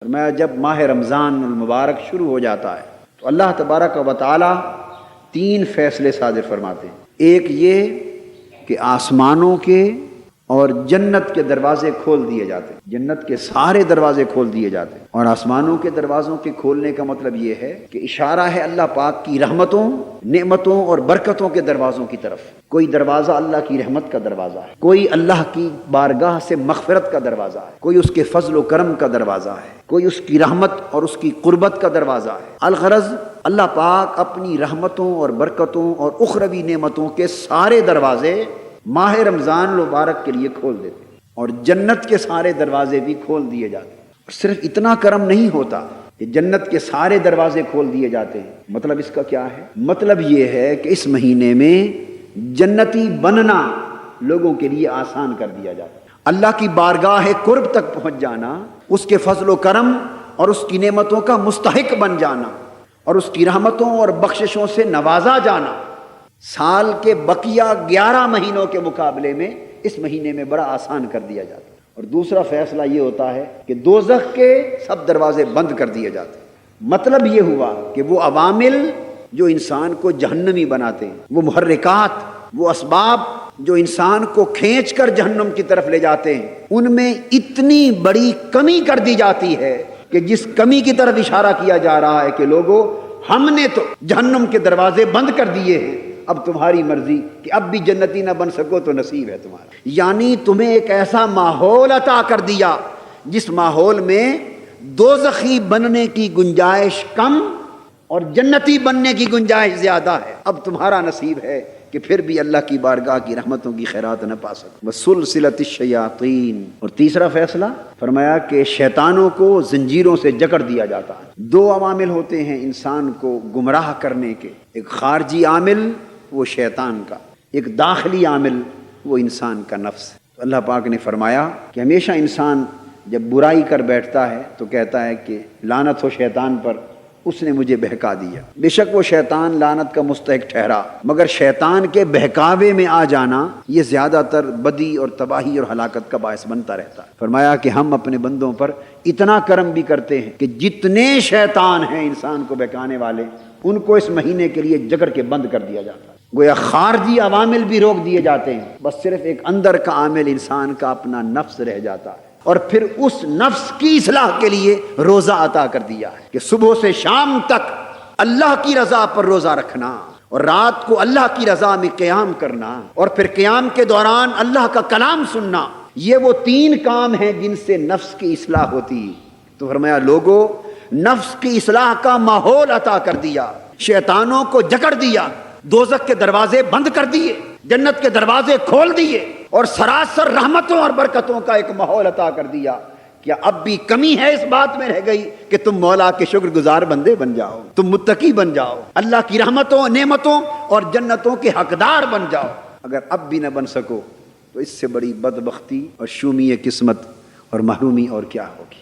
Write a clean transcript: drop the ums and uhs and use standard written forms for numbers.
فرمایا جب ماہ رمضان المبارک شروع ہو جاتا ہے تو اللہ تبارک و تعالی 3 فیصلے صادر فرماتے ہیں۔ ایک یہ کہ آسمانوں کے اور جنت کے دروازے کھول دیے جاتے ہیں، جنت کے سارے دروازے کھول دیے جاتے ہیں۔ اور آسمانوں کے دروازوں کے کھولنے کا مطلب یہ ہے کہ اشارہ ہے اللہ پاک کی رحمتوں، نعمتوں اور برکتوں کے دروازوں کی طرف۔ کوئی دروازہ اللہ کی رحمت کا دروازہ ہے، کوئی اللہ کی بارگاہ سے مغفرت کا دروازہ ہے، کوئی اس کے فضل و کرم کا دروازہ ہے، کوئی اس کی رحمت اور اس کی قربت کا دروازہ ہے۔ الغرض اللہ پاک اپنی رحمتوں اور برکتوں اور اخروی نعمتوں کے سارے دروازے ماہ رمضان المبارک کے لیے کھول دیتے ہیں، اور جنت کے سارے دروازے بھی کھول دیے جاتے ہیں۔ اور صرف اتنا کرم نہیں ہوتا کہ جنت کے سارے دروازے کھول دیے جاتے ہیں، مطلب اس کا کیا ہے؟ مطلب یہ ہے کہ اس مہینے میں جنتی بننا لوگوں کے لیے آسان کر دیا جاتا ہے۔ اللہ کی بارگاہ قرب تک پہنچ جانا، اس کے فضل و کرم اور اس کی نعمتوں کا مستحق بن جانا اور اس کی رحمتوں اور بخششوں سے نوازا جانا سال کے بقیہ 11 مہینوں کے مقابلے میں اس مہینے میں بڑا آسان کر دیا جاتا ہے۔ اور دوسرا فیصلہ یہ ہوتا ہے کہ دوزخ کے سب دروازے بند کر دیے جاتے ہیں۔ مطلب یہ ہوا کہ وہ عوامل جو انسان کو جہنمی بناتے ہیں، وہ محرکات، وہ اسباب جو انسان کو کھینچ کر جہنم کی طرف لے جاتے ہیں، ان میں اتنی بڑی کمی کر دی جاتی ہے کہ جس کمی کی طرف اشارہ کیا جا رہا ہے کہ لوگوں، ہم نے تو جہنم کے دروازے بند کر دیے ہیں، اب تمہاری مرضی کہ اب بھی جنتی نہ بن سکو تو نصیب ہے تمہارا۔ یعنی تمہیں ایک ایسا ماحول عطا کر دیا جس ماحول میں دوزخی بننے کی گنجائش کم اور جنتی بننے کی گنجائش زیادہ ہے۔ اب تمہارا نصیب ہے کہ پھر بھی اللہ کی بارگاہ کی رحمتوں کی خیرات نہ پا سکو۔ وَسُلْسِلَةِ الشَّيَاطِينَ۔ اور تیسرا فیصلہ فرمایا کہ شیطانوں کو زنجیروں سے جکڑ دیا جاتا ہے۔ 2 عوامل ہوتے ہیں انسان کو گمراہ کرنے کے، ایک خارجی عامل وہ شیطان کا، ایک داخلی عامل وہ انسان کا نفس۔ تو اللہ پاک نے فرمایا کہ ہمیشہ انسان جب برائی کر بیٹھتا ہے تو کہتا ہے کہ لعنت ہو شیطان پر، اس نے مجھے بہکا دیا۔ بے شک وہ شیطان لعنت کا مستحق ٹھہرا، مگر شیطان کے بہکاوے میں آ جانا یہ زیادہ تر بدی اور تباہی اور ہلاکت کا باعث بنتا رہتا ہے۔ فرمایا کہ ہم اپنے بندوں پر اتنا کرم بھی کرتے ہیں کہ جتنے شیطان ہیں انسان کو بہکانے والے، ان کو اس مہینے کے لیے جکڑ کے بند کر دیا جاتا ہے۔ گویا خارجی عوامل بھی روک دیے جاتے ہیں، بس صرف ایک اندر کا عامل انسان کا اپنا نفس رہ جاتا ہے۔ اور پھر اس نفس کی اصلاح کے لیے روزہ عطا کر دیا ہے کہ صبح سے شام تک اللہ کی رضا پر روزہ رکھنا، اور رات کو اللہ کی رضا میں قیام کرنا، اور پھر قیام کے دوران اللہ کا کلام سننا۔ یہ وہ 3 کام ہیں جن سے نفس کی اصلاح ہوتی ہے۔ تو فرمایا لوگوں، نفس کی اصلاح کا ماحول عطا کر دیا، شیطانوں کو جکڑ دیا، دوزخ کے دروازے بند کر دیے، جنت کے دروازے کھول دیے، اور سراسر رحمتوں اور برکتوں کا ایک ماحول عطا کر دیا۔ کیا اب بھی کمی ہے اس بات میں رہ گئی کہ تم مولا کے شکر گزار بندے بن جاؤ، تم متقی بن جاؤ، اللہ کی رحمتوں، نعمتوں اور جنتوں کے حقدار بن جاؤ؟ اگر اب بھی نہ بن سکو تو اس سے بڑی بدبختی اور شومی قسمت اور محرومی اور کیا ہوگی۔